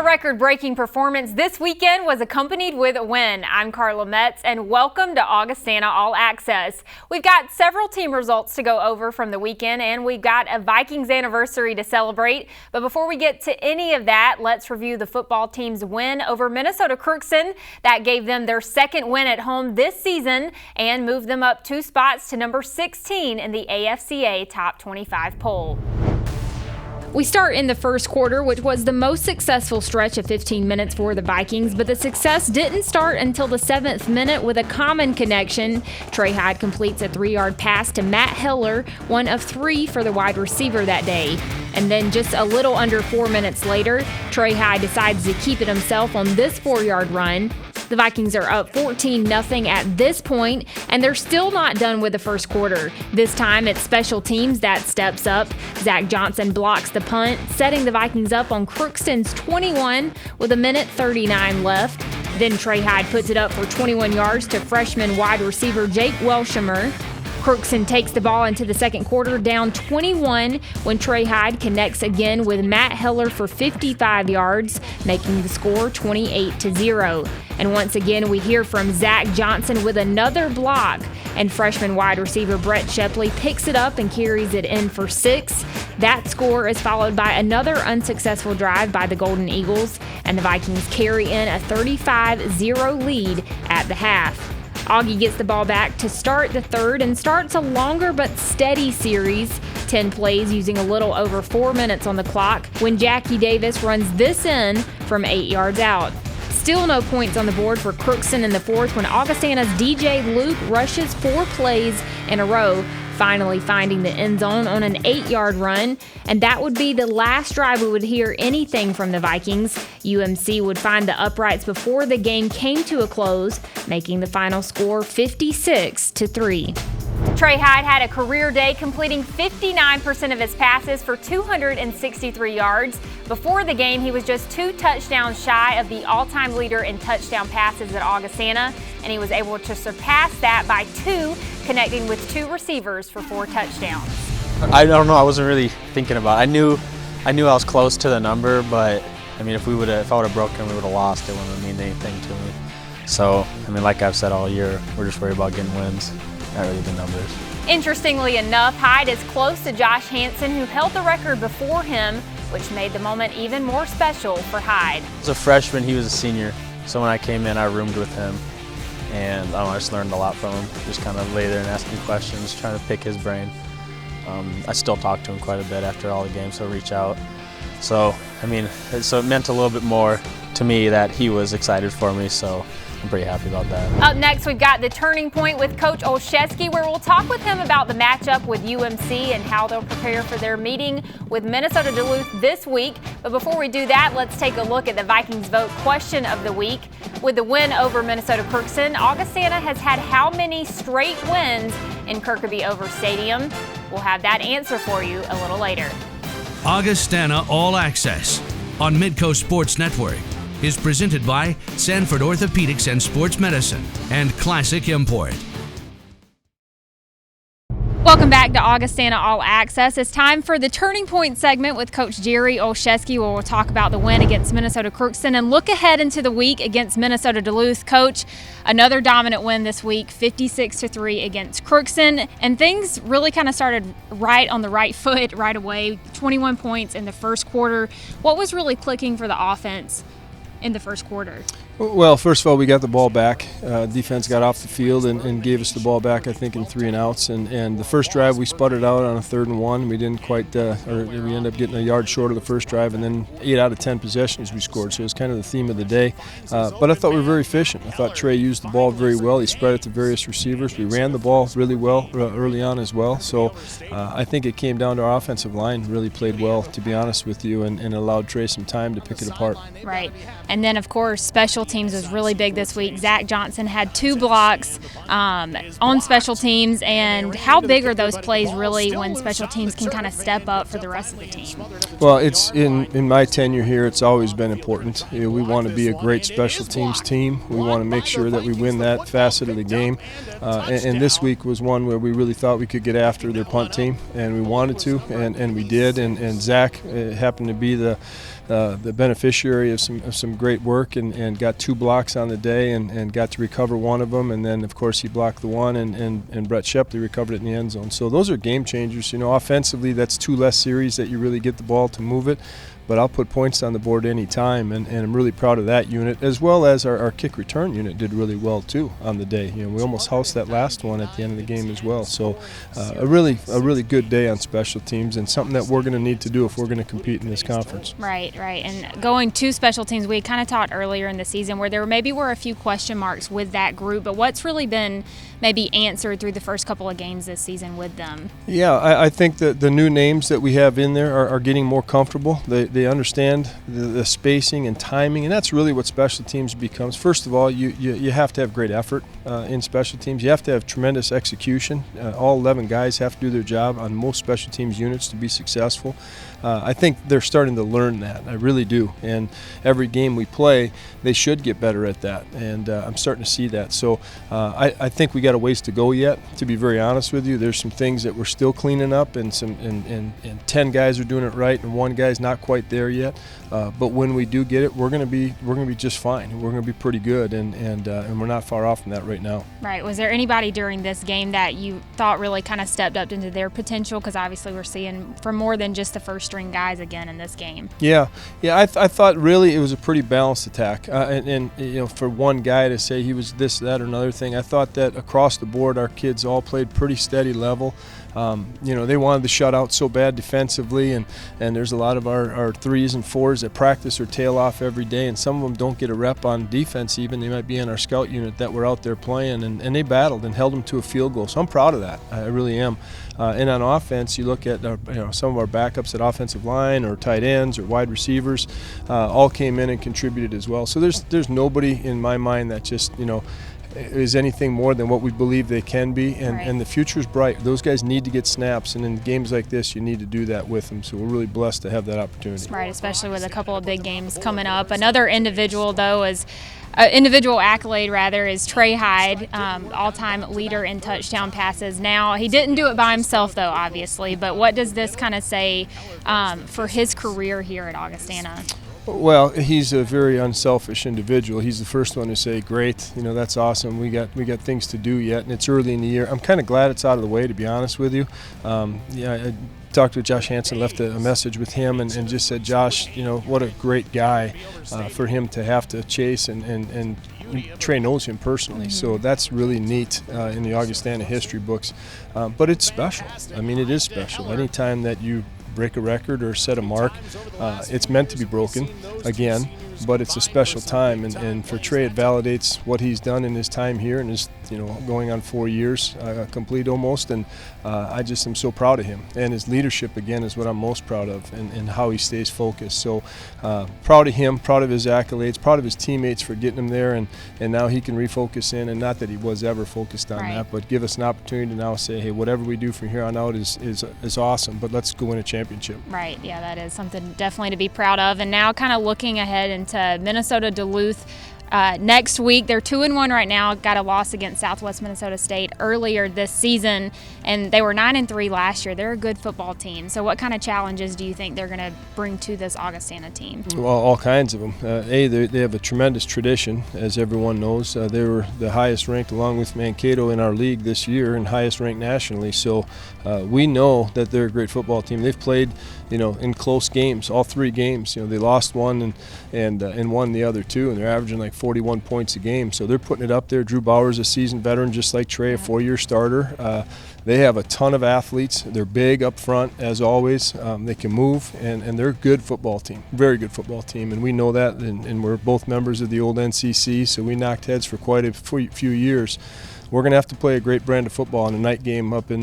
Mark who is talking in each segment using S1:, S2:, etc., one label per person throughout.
S1: record-breaking performance this weekend was accompanied with a win. I'm Carla Metz, and welcome to Augustana All Access. We've got several team results to go over from the weekend, and we've got a Vikings anniversary to celebrate. But before we get to any of that, let's review the football team's win over Minnesota Crookston. That gave them their second win at home this season and moved them up 2 spots to number 16 in the AFCA Top 25 poll. We start in the first quarter, which was the most successful stretch of 15 minutes for the Vikings, but the success didn't start until the 7th minute with a common connection. Heid completes a 3-yard pass to Matt Heller, one of 3 for the wide receiver that day. And then just a little under 4 minutes later, Heid decides to keep it himself on this 4-yard run. The Vikings are up 14-0 at this point, and they're still not done with the first quarter. This time, it's special teams that steps up. Zach Johnson blocks the punt, setting the Vikings up on Crookston's 21 with 1:39 left. Then Heid puts it up for 21 yards to freshman wide receiver Jake Welshamer. Crookston takes the ball into the second quarter down 21 when Heid connects again with Matt Heller for 55 yards, making the score 28-0. And once again, we hear from Zach Johnson with another block, and freshman wide receiver Brett Shepley picks it up and carries it in for 6. That score is followed by another unsuccessful drive by the Golden Eagles, and the Vikings carry in a 35-0 lead at the half. Augie gets the ball back to start the third and starts a longer but steady series, 10 plays using a little over 4 minutes on the clock, when Jackie Davis runs this in from 8 yards out. Still no points on the board for Crookston in the fourth when Augustana's DJ Luke rushes 4 plays in a row, finally finding the end zone on an 8-yard run, and that would be the last drive we would hear anything from the Vikings. UMC would find the uprights before the game came to a close, making the final score 56-3. Heid had a career day, completing 59% of his passes for 263 yards. Before the game, he was just 2 touchdowns shy of the all-time leader in touchdown passes at Augustana, and he was able to surpass that by 2, connecting with 2 receivers for 4 touchdowns.
S2: I don't know. I wasn't really thinking about it. I knew I was close to the number, but I mean, if I would have broken, we would have lost. It wouldn't have meant anything to me. So, I mean, like I've said all year, we're just worried about getting wins, not really the numbers.
S1: Interestingly enough, Heid is close to Josh Hansen, who held the record before him, which made the moment even more special for Heid.
S2: As a freshman, he was a senior, so when I came in, I roomed with him, and I just learned a lot from him. Just kind of lay there and ask him questions, trying to pick his brain. I still talk to him quite a bit after all the games, so reach out. So, I mean, so it meant a little bit more to me that he was excited for me, so I'm pretty happy about that.
S1: Up next, we've got the Turning Point with Coach Olszewski, where we'll talk with him about the matchup with UMC and how they'll prepare for their meeting with Minnesota Duluth this week. But before we do that, let's take a look at the Vikings Vote question of the week. With the win over Minnesota Crookston, Augustana has had how many straight wins in Kirkby Over Stadium? We'll have that answer for you a little later.
S3: Augustana All Access on Midco Sports Network is presented by Sanford Orthopedics and Sports Medicine and Classic Import.
S1: Welcome back to Augustana All Access. It's time for the Turning Point segment with Coach Jerry Olszewski, where we'll talk about the win against Minnesota Crookston and look ahead into the week against Minnesota Duluth. Coach, another dominant win this week, 56-3 against Crookston, and things really kind of started right on the right foot right away. 21 points in the first quarter. What was really clicking for the offense in the first quarter?
S4: Well, first of all, we got the ball back. Defense got off the field and gave us the ball back, I think, in 3 and outs. And the first drive, we sputtered out on a 3rd and 1. We didn't quite, or we ended up getting a yard short of the first drive, and then 8 out of 10 possessions we scored. So it was kind of the theme of the day. But I thought we were very efficient. I thought Trey used the ball very well. He spread it to various receivers. We ran the ball really well early on as well. So I think it came down to our offensive line really played well, to be honest with you, and allowed Trey some time to pick it apart.
S1: Right. And then, of course, special teams was really big this week. Zach Johnson had 2 blocks on special teams. And how big are those plays really when special teams can kind of step up for the rest of the team?
S4: Well, it's in my tenure here, it's always been important. You know, we want to be a great special teams team. We want to make sure that we win that facet of the game. And this week was one where we really thought we could get after their punt team, and we wanted to, and we did. And Zach happened to be the the beneficiary of some great work and got 2 blocks on the day and got to recover one of them. And then, of course, he blocked the one, and Brett Shepley recovered it in the end zone. So those are game changers. Offensively, that's 2 less series that you really get the ball to move it. But I'll put points on the board any time, and I'm really proud of that unit, as well as our kick return unit did really well too on the day. We almost housed that last one at the end of the game as well. So a really good day on special teams, and something that we're going to need to do if we're going to compete in this conference.
S1: Right. And going to special teams, we kind of talked earlier in the season where there were a few question marks with that group, but what's really been maybe answered through the first couple of games this season with them? Yeah,
S4: I think that the new names that we have in there are getting more comfortable. They understand the spacing and timing, and that's really what special teams becomes. First of all, you have to have great effort in special teams. You have to have tremendous execution. All 11 guys have to do their job on most special teams units to be successful. I think they're starting to learn that. I really do. And every game we play, they should get better at that. And I'm starting to see that. So I think we got a ways to go yet, to be very honest with you. There's some things that we're still cleaning up, and 10 guys are doing it right, and 1 guy's not quite there yet. But when we do get it, we're going to be just fine. We're going to be pretty good, and we're not far off from that right now. Right.
S1: Was there anybody during this game that you thought really kind of stepped up into their potential? Because obviously we're seeing for more than just the first string guys again in this game.
S4: Yeah. I thought really it was a pretty balanced attack, and for one guy to say he was this, that, or another thing, I thought that across the board our kids all played pretty steady level. They wanted the shutout so bad defensively, and there's a lot of our 3s and 4s that practice or tail off every day, and some of them don't get a rep on defense even. They might be in our scout unit that were out there playing, and they battled and held them to a field goal. So I'm proud of that. I really am. And on offense, you look at some of our backups at offensive line or tight ends or wide receivers, all came in and contributed as well. So there's nobody in my mind that just is anything more than what we believe they can be, and the future's bright. Those guys need to get snaps, and in games like this you need to do that with them, so we're really blessed to have that opportunity.
S1: Right, especially with a couple of big games coming up. Another individual though is individual accolade rather is Heid, all-time leader in touchdown passes. Now, he didn't do it by himself though, obviously, but what does this kind of say for his career here at Augustana?
S4: Well, he's a very unselfish individual. He's the first one to say, great, that's awesome. We got things to do yet, and it's early in the year. I'm kind of glad it's out of the way, to be honest with you. I talked with Josh Hansen, left a message with him, and just said, Josh, what a great guy for him to have to chase, and Trey knows him personally, so that's really neat in the Augustana history books. But it's special. I mean, it is special. Anytime that you break a record or set a mark, it's meant to be broken again, but it's a special time, and for Trey it validates what he's done in his time here, and his going on 4 years complete almost, and I just am so proud of him, and his leadership again is what I'm most proud of, and how he stays focused. So proud of him, proud of his accolades, proud of his teammates for getting him there, and now he can refocus in, and not that he was ever focused on that, but give us an opportunity to now say, hey, whatever we do from here on out is awesome, but let's go win a championship.
S1: Right, yeah, that is something definitely to be proud of. And now kind of looking ahead into Minnesota Duluth next week. They're 2-1 right now. Got a loss against Southwest Minnesota State earlier this season, and they were 9-3 last year. They're a good football team. So what kind of challenges do you think they're going to bring to this Augustana team?
S4: Well, all kinds of them. They have a tremendous tradition, as everyone knows. They were the highest ranked, along with Mankato, in our league this year, and highest ranked nationally. So we know that they're a great football team. They've played, in close games, all 3 games. They lost one and won the other 2, and they're averaging like 41 points a game. So they're putting it up there. Drew Bauer's a seasoned veteran, just like Trey, a 4-year starter. They have a ton of athletes. They're big up front, as always. They can move, and they're a good football team, very good football team, and we know that, and we're both members of the old NCC, so we knocked heads for quite a few years. We're going to have to play a great brand of football in a night game up at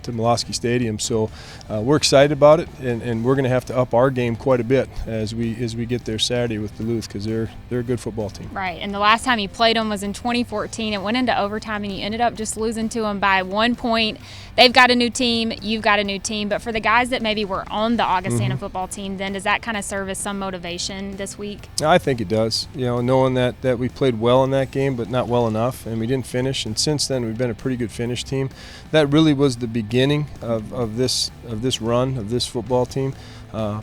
S4: the Molosky Stadium. So we're excited about it, and we're going to have to up our game quite a bit as we get there Saturday with Duluth, because they're a good football team.
S1: Right, and the last time you played them was in 2014. It went into overtime, and you ended up just losing to them by 1 point. They've got a new team, you've got a new team, but for the guys that maybe were on the Augustana football team, then does that kind of serve as some motivation this week?
S4: I think it does. Knowing that we played well in that game, but not well enough, and we didn't finish. And since then, we've been a pretty good finish team. That really was the beginning of this run of this football team.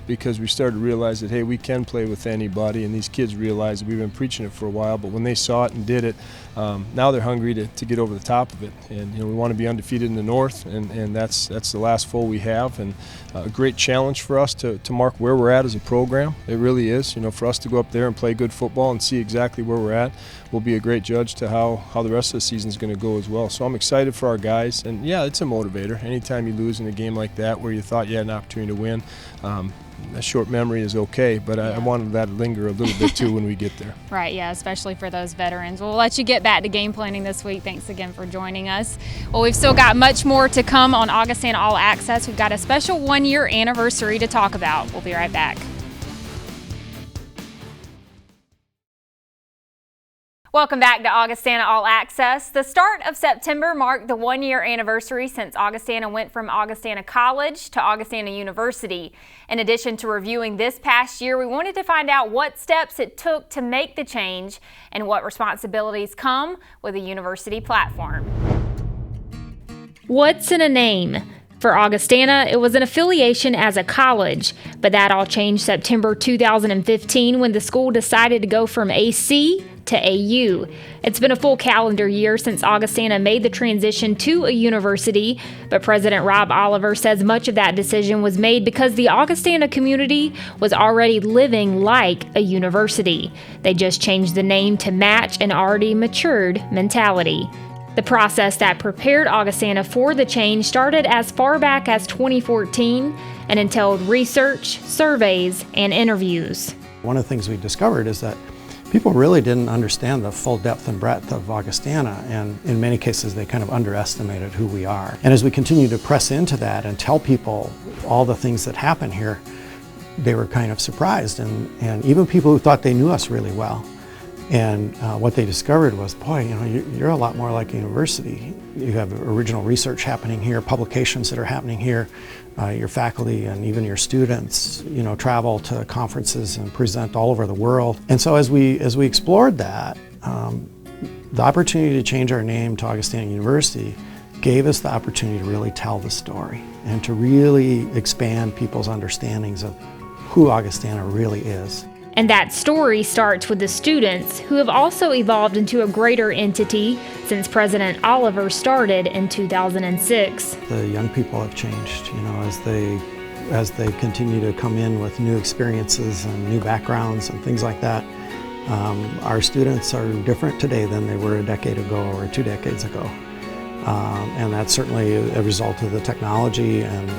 S4: because we started to realize that, hey, we can play with anybody, and these kids realize that we've been preaching it for a while, but when they saw it and did it, now they're hungry to get over the top of it. And we want to be undefeated in the North, and that's the last foal we have, and a great challenge for us to mark where we're at as a program. It really is. For us to go up there and play good football and see exactly where we're at will be a great judge to how the rest of the season is going to go as well. So I'm excited for our guys, and yeah, it's a motivator. Anytime you lose in a game like that where you thought you had an opportunity to win, a short memory is okay, but I wanted that to linger a little bit too when we get there.
S1: Right, yeah, especially for those veterans. We'll let you get back to game planning this week. Thanks again for joining us. Well, we've still got much more to come on Augustana All Access. We've got a special one-year anniversary to talk about. We'll be right back. Welcome back to Augustana All Access. The start of September marked the one-year anniversary since Augustana went from Augustana College to Augustana University. In addition to reviewing this past year, we wanted to find out what steps it took to make the change and what responsibilities come with a university platform. What's in a name? For Augustana, it was an affiliation as a college, but that all changed September 2015 when the school decided to go from AC to AU. It's been a full calendar year since Augustana made the transition to a university, but President Rob Oliver says much of that decision was made because the Augustana community was already living like a university. They just changed the name to match an already matured mentality. The process that prepared Augustana for the change started as far back as 2014 and entailed research, surveys, and interviews.
S5: One of the things we discovered is that people really didn't understand the full depth and breadth of Augustana, and in many cases they kind of underestimated who we are. And as we continue to press into that and tell people all the things that happen here, they were kind of surprised, and even people who thought they knew us really well. And what they discovered was, boy, you're a lot more like a university. You have original research happening here, publications that are happening here. Your faculty and even your students, travel to conferences and present all over the world. And so as we explored that, the opportunity to change our name to Augustana University gave us the opportunity to really tell the story and to really expand people's understandings of who Augustana really is.
S1: And that story starts with the students, who have also evolved into a greater entity since President Oliver started in 2006.
S5: The young people have changed, as they continue to come in with new experiences and new backgrounds and things like that. Our students are different today than they were a decade ago or 2 decades ago. And that's certainly a result of the technology and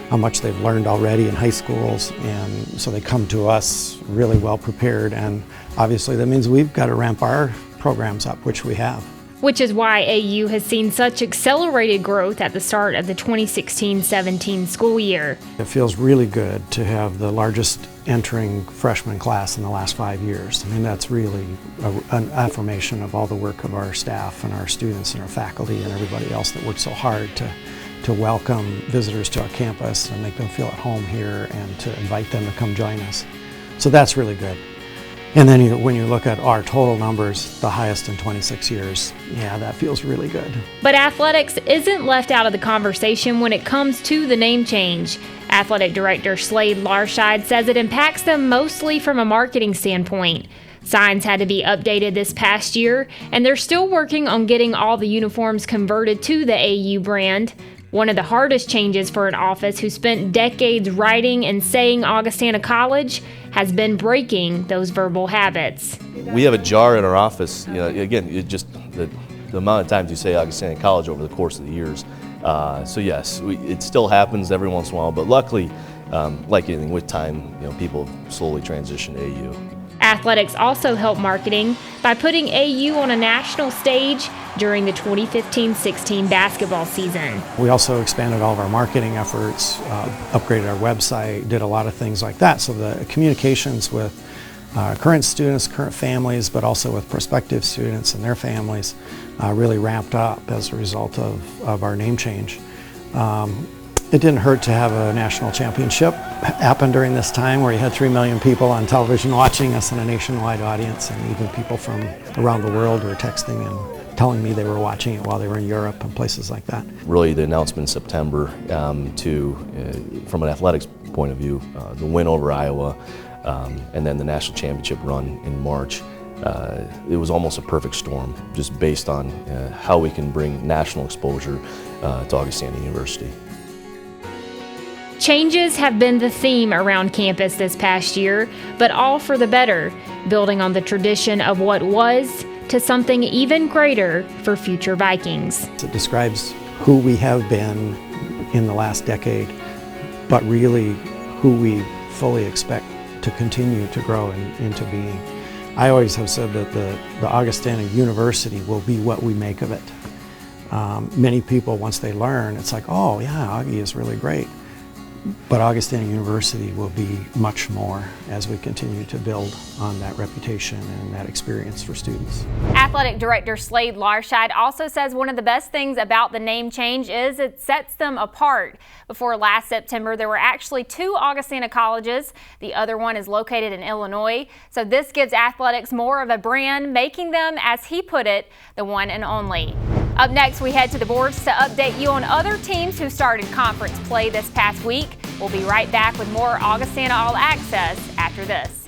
S5: how much they've learned already in high schools, and so they come to us really well prepared, and obviously that means we've got to ramp our programs up, which we have.
S1: Which is why AU has seen such accelerated growth at the start of the 2016-17 school year.
S5: It feels really good to have the largest entering freshman class in the last 5 years. I mean, that's really an affirmation of all the work of our staff and our students and our faculty and everybody else that worked so hard to welcome visitors to our campus and make them feel at home here and to invite them to come join us. So that's really good. And then when you look at our total numbers, the highest in 26 years, yeah, that feels really good.
S1: But athletics isn't left out of the conversation when it comes to the name change. Athletic Director Slade Larscheid says it impacts them mostly from a marketing standpoint. Signs had to be updated this past year, and they're still working on getting all the uniforms converted to the AU brand. One of the hardest changes for an office who spent decades writing and saying Augustana College has been breaking those verbal habits.
S6: We have a jar in our office. Again, the amount of times you say Augustana College over the course of the years. So yes, it still happens every once in a while, but luckily, like anything with time, people slowly transition to AU.
S1: Athletics also help marketing by putting AU on a national stage during the 2015-16 basketball season.
S5: We also expanded all of our marketing efforts, upgraded our website, did a lot of things like that. So the communications with current students, current families, but also with prospective students and their families really ramped up as a result of our name change. It didn't hurt to have a national championship happen during this time where you had 3 million people on television watching us in a nationwide audience, and even people from around the world were texting and telling me they were watching it while they were in Europe and places like that.
S6: Really the announcement in September from an athletics point of view. The win over Iowa and then the national championship run in March, it was almost a perfect storm, just based on how we can bring national exposure to Augustana University.
S1: Changes have been the theme around campus this past year, but all for the better, building on the tradition of what was to something even greater for future Vikings.
S5: It describes who we have been in the last decade, but really who we fully expect to continue to grow into being. I always have said that the Augustana University will be what we make of it. Many people, once they learn, it's like, oh yeah, Augie is really great. But Augustana University will be much more as we continue to build on that reputation and that experience for students.
S1: Athletic Director Slade Larscheid also says one of the best things about the name change is it sets them apart. Before last September, there were actually 2 Augustana colleges. The other one is located in Illinois. So this gives athletics more of a brand, making them, as he put it, the one and only. Up next, we head to the boards to update you on other teams who started conference play this past week. We'll be right back with more Augustana All Access after this.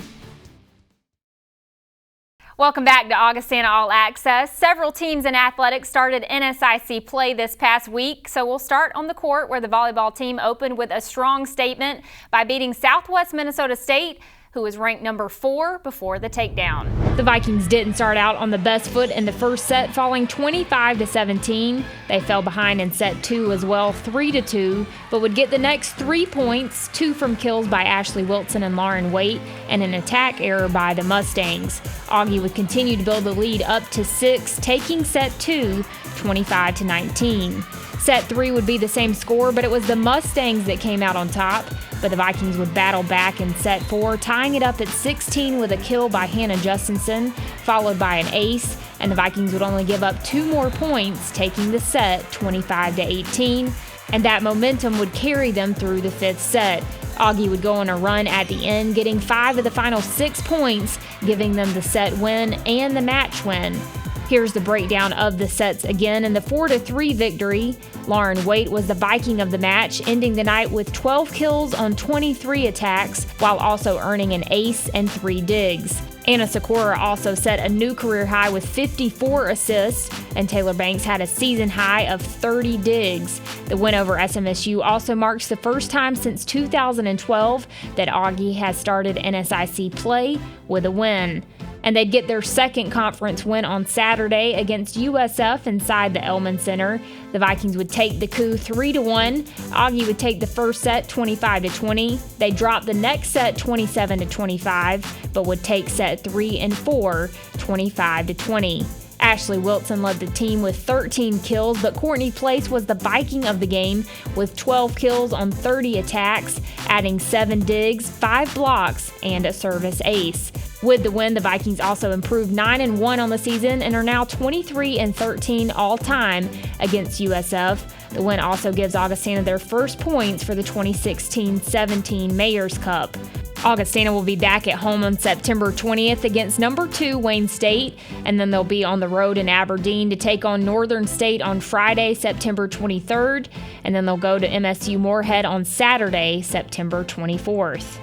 S1: Welcome back to Augustana All Access. Several teams in athletics started NSIC play this past week, so we'll start on the court where the volleyball team opened with a strong statement by beating Southwest Minnesota State, who was ranked number 4 before the takedown. The Vikings didn't start out on the best foot in the first set, falling 25-17. They fell behind in set 2 as well, 3-2, but would get the next 3 points, 2 from kills by Ashley Wilson and Lauren Waite, and an attack error by the Mustangs. Augie would continue to build the lead up to 6, taking set 2, 25-19. Set 3 would be the same score, but it was the Mustangs that came out on top. But the Vikings would battle back in set 4, tying it up at 16 with a kill by Hannah Justinson, followed by an ace, and the Vikings would only give up 2 more points, taking the set 25-18, and that momentum would carry them through the 5th set. Augie would go on a run at the end, getting 5 of the final 6 points, giving them the set win and the match win. Here's the breakdown of the sets again. In the 4-3 victory, Lauren Waite was the Viking of the match, ending the night with 12 kills on 23 attacks, while also earning an ace and 3 digs. Anna Sakura also set a new career high with 54 assists, and Taylor Banks had a season high of 30 digs. The win over SMSU also marks the first time since 2012 that Augie has started NSIC play with a win. And they'd get their second conference win on Saturday against USF inside the Elman Center. The Vikings would take the coup 3-1. Augie would take the first set 25-20. They dropped the next set 27-25, but would take set 3 and 4 25-20. Ashley Wilson led the team with 13 kills, but Courtney Place was the Viking of the game with 12 kills on 30 attacks, adding 7 digs, 5 blocks, and a service ace. With the win, the Vikings also improved 9-1 on the season and are now 23-13 all-time against USF. The win also gives Augustana their first points for the 2016-17 Mayor's Cup. Augustana will be back at home on September 20th against number 2 Wayne State, and then they'll be on the road in Aberdeen to take on Northern State on Friday, September 23rd, and then they'll go to MSU Moorhead on Saturday, September 24th.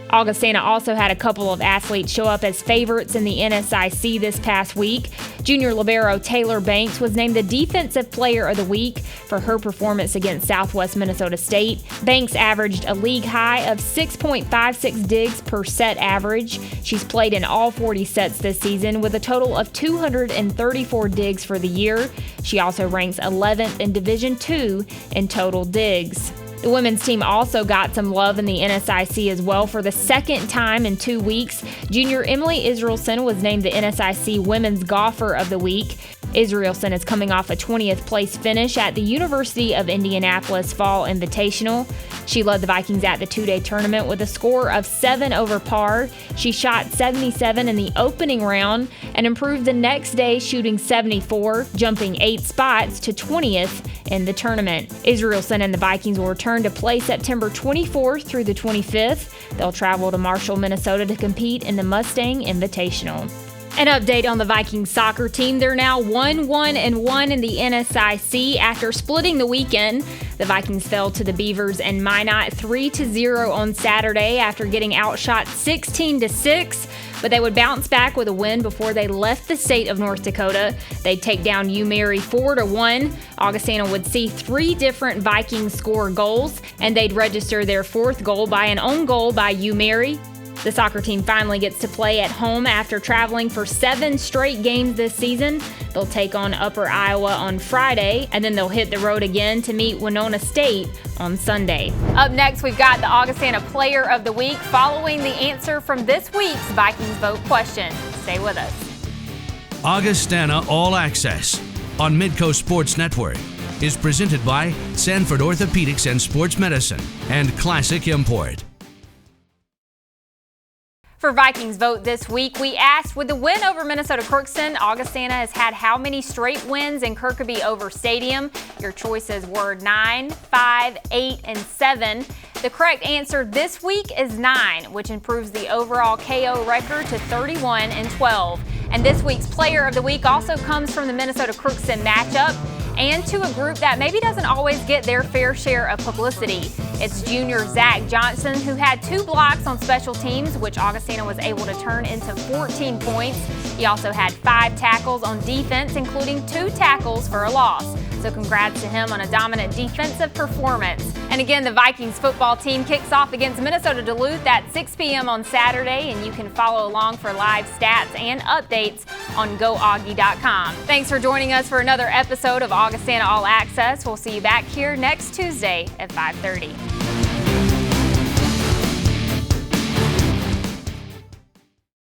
S1: Augustana also had a couple of athletes show up as favorites in the NSIC this past week. Junior libero Taylor Banks was named the Defensive Player of the Week for her performance against Southwest Minnesota State. Banks averaged a league high of 6.56 digs per set average. She's played in all 40 sets this season with a total of 234 digs for the year. She also ranks 11th in Division II in total digs. The women's team also got some love in the NSIC as well. For the second time in 2 weeks, junior Emily Israelson was named the NSIC Women's Golfer of the Week. Israelson is coming off a 20th place finish at the University of Indianapolis Fall Invitational. She led the Vikings at the 2-day tournament with a score of 7 over par. She shot 77 in the opening round and improved the next day, shooting 74, jumping 8 spots to 20th in the tournament. Israelson and the Vikings will return to play September 24th through the 25th. They'll travel to Marshall, Minnesota to compete in the Mustang Invitational. An update on the Vikings soccer team. They're now 1-1-1 in the NSIC after splitting the weekend. The Vikings fell to the Beavers and Minot 3-0 on Saturday after getting outshot 16-6. But they would bounce back with a win before they left the state of North Dakota. They'd take down UMary 4-1. Augustana would see 3 different Vikings score goals, and they'd register their 4th goal by an own goal by UMary. The soccer team finally gets to play at home after traveling for 7 straight games this season. They'll take on Upper Iowa on Friday, and then they'll hit the road again to meet Winona State on Sunday. Up next, we've got the Augustana Player of the Week following the answer from this week's Vikings Vote question. Stay with us.
S3: Augustana All Access on Midco Sports Network is presented by Sanford Orthopedics and Sports Medicine and Classic Import.
S1: For Vikings Vote this week, we asked, with the win over Minnesota Crookston, Augustana has had how many straight wins in Kirkby over Stadium? Your choices were 9, 5, 8, and 7. The correct answer this week is 9, which improves the overall KO record to 31-12. And this week's Player of the Week also comes from the Minnesota Crookston matchup and to a group that maybe doesn't always get their fair share of publicity. It's junior Zach Johnson, who had 2 blocks on special teams, which Augustana was able to turn into 14 points. He also had 5 tackles on defense, including 2 tackles for a loss. So congrats to him on a dominant defensive performance. And again, the Vikings football team kicks off against Minnesota Duluth at 6 p.m. on Saturday, and you can follow along for live stats and updates on GoAugie.com. Thanks for joining us for another episode of Augustana All Access. We'll see you back here next Tuesday at 5:30.